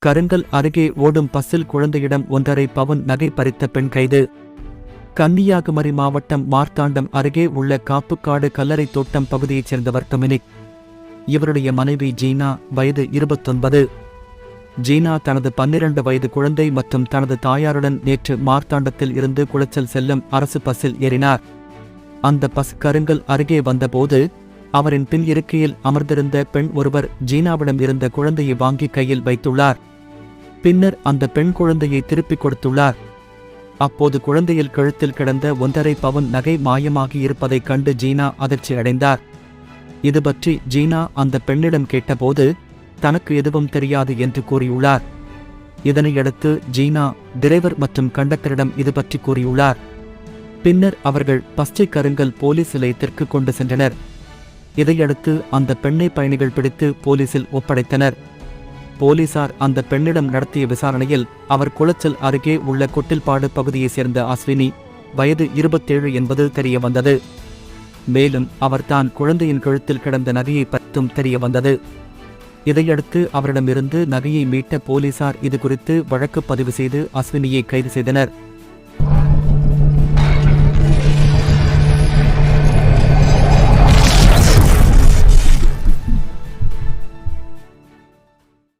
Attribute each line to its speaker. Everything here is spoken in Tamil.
Speaker 1: கருங்கல் அருகே ஓடும் பஸ்ஸில் குழந்தையிடம் 1.5 பவுன் நகை பறித்த பெண் கைது. கன்னியாகுமரி மாவட்டம் மார்த்தாண்டம் அருகே உள்ள காப்புக்காடு கல்லறை தோட்டம் பகுதியைச் சேர்ந்தவர் டொமினிக். இவருடைய மனைவி ஜீனா, வயது 29. ஜீனா தனது 12 வயது குழந்தை மற்றும் தனது தாயாருடன் நேற்று மார்த்தாண்டத்தில் இருந்து குளச்சல் செல்லும் அரசு பஸ்ஸில் ஏறினார். அந்த பஸ் கருங்கல் அருகே வந்தபோது அவரின் பின் இருக்கையில் அமர்ந்திருந்த பெண் ஒருவர் ஜீனாவிடம் இருந்த குழந்தையை வாங்கி கையில் வைத்துள்ளார். பின்னர் அந்த பெண் குழந்தையை திருப்பிக் கொடுத்துள்ளார். அப்போது குழந்தையில் கழுத்தில் கிடந்த 1.5 பவுன் நகை மாயமாகி இருப்பதைக் கண்டு ஜீனா அதிர்ச்சி அடைந்தார். இதுபற்றி ஜீனா அந்த பெண்ணிடம் கேட்டபோது தனக்கு எதுவும் தெரியாது என்று கூறியுள்ளார். இதனையடுத்து ஜீனா டிரைவர் மற்றும் கண்டக்டரிடம் இதுபற்றி கூறியுள்ளார். பின்னர் அவர்கள் பச்சை கருங்கல் போலீஸ் நிலையத்திற்கு கொண்டு சென்றனர். இதையடுத்து அந்த பெண்ணை பயணிகள் பிடித்து போலீசில் ஒப்படைத்தனர். போலீசார் அந்த பெண்ணிடம் நடத்திய விசாரணையில் அவர் குளச்சல் அருகே உள்ள கொட்டில்பாடு பகுதியைச் சேர்ந்த அஸ்வினி, வயது 27 என்பது தெரியவந்தது. மேலும் அவர் தான் குழந்தையின் கழுத்தில் கிடந்த நகையை பற்றும் தெரியவந்தது. இதையடுத்து அவரிடமிருந்து நகையை மீட்ட போலீசார் இதுகுறித்து வழக்கு பதிவு செய்து அஸ்வினியை கைது செய்தனர்.